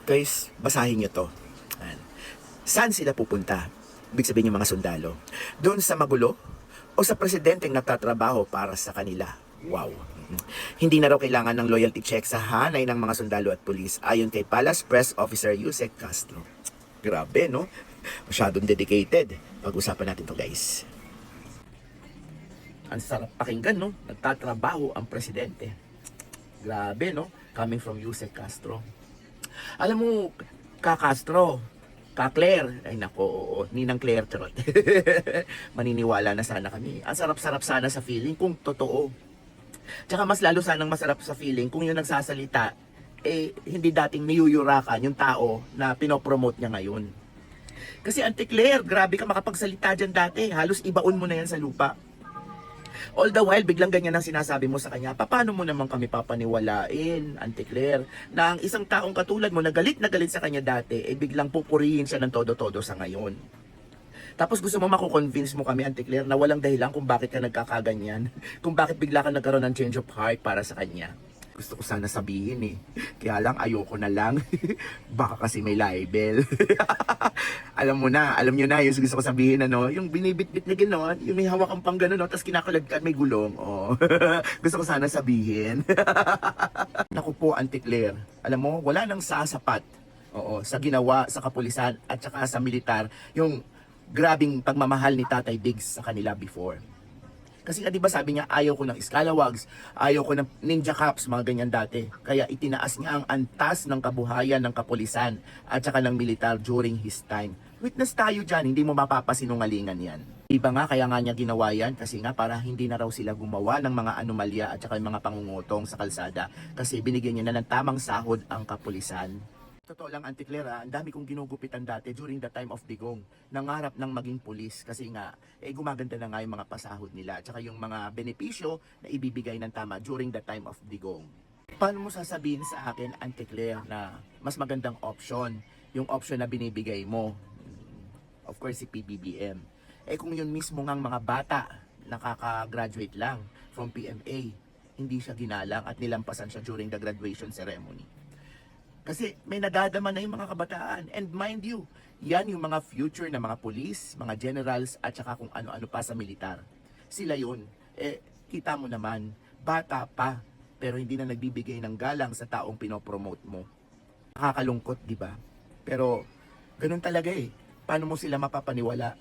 Guys, basahin nyo to. Ayan. Saan sila pupunta? Ibig sabihin yung mga sundalo. Doon sa magulo o sa presidenteng nagtatrabaho para sa kanila? Wow. Hindi na raw kailangan ng loyalty check sa hanay ng mga sundalo at pulis ayon kay Palace Press Officer Yusek Castro. Grabe, no? Masyadong dedicated. Pag-usapan natin to, guys. Ang sarap pakinggan, no? Nagtatrabaho ang presidente. Grabe, no? Coming from Yusek Castro. Alam mo, Castro, Claire, ay nako, oo, Ninang Claire, charot. Maniniwala na sana kami. Ang sarap-sarap sana sa feeling kung totoo. Tsaka mas lalo sanang masarap sa feeling kung yung nagsasalita, hindi dating niyuyurakan yung tao na pinopromote niya ngayon. Kasi Auntie Claire, grabe ka makapagsalita dyan dati. Halos ibaon mo na yan sa lupa. All the while, biglang ganyan ang sinasabi mo sa kanya, paano mo naman kami papaniwalain, Auntie Claire, na ang isang taong katulad mo na galit sa kanya dati, biglang pupurihin siya ng todo-todo sa ngayon. Tapos gusto mo makukonvince mo kami, Auntie Claire, na walang dahilan kung bakit ka nagkakaganyan, kung bakit bigla ka nagkaroon ng change of heart para sa kanya. Gusto ko sana sabihin kaya lang ayoko na lang. Baka kasi may libel. Alam nyo na, yung gusto ko sabihin, yung binibit-bit na gano'n, yung may hawak ang pang gano'n, tapos kinakalagkan may gulong. Oh. Gusto ko sana sabihin. Naku po, Auntie Claire, alam mo, wala nang sasapat sa ginawa sa kapulisan at saka sa militar, yung grabing pagmamahal ni Tatay Diggs sa kanila before. Kasi nga diba sabi niya, ayaw ko ng Scalawags, ayaw ko ng Ninja Cops, mga ganyan dati. Kaya itinaas niya ang antas ng kabuhayan ng kapulisan at saka ng militar during his time. Witness tayo dyan, hindi mo mapapasinungalingan yan. Diba nga, kaya nga niya ginawa yan kasi nga para hindi na raw sila gumawa ng mga anomalya at saka yung mga pangungutong sa kalsada. Kasi binigyan niya na ng tamang sahod ang kapulisan. Totoo lang, Auntie Clara, ang dami kong ginugupitan dati during the time of Digong. Nangarap ng maging pulis kasi nga, gumaganda na nga yung mga pasahod nila at saka yung mga benepisyo na ibibigay ng tama during the time of Digong. Paano mo sasabihin sa akin, Auntie Clara, na mas magandang option, yung option na binibigay mo? Of course, si PBBM. Kung yun mismo ngang mga bata, nakaka-graduate lang from PMA, hindi siya ginalang at nilampasan siya during the graduation ceremony. Kasi may nadadama na yung mga kabataan. And mind you, yan yung mga future na mga police, mga generals, at saka kung ano-ano pa sa militar. Sila yun. Kita mo naman, bata pa, pero hindi na nagbibigay ng galang sa taong pinopromote mo. Nakakalungkot, di ba? Pero, ganun talaga Paano mo sila mapapaniwala?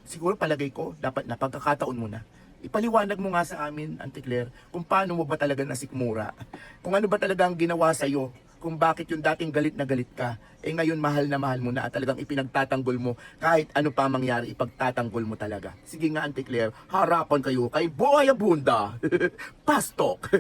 Siguro palagay ko, dapat na pagkakataon mo na. Ipaliwanag mo nga sa amin, Auntie Claire, kung paano mo ba talaga nasikmura. Kung ano ba talaga ang ginawa sa'yo. Kung bakit yung dating galit na galit ka, ngayon mahal na mahal mo na at talagang ipinagtatanggol mo kahit ano pa mangyari, ipagtatanggol mo talaga. Sige nga, Auntie Claire, harapan kayo kay Boy Abunda. Pastok!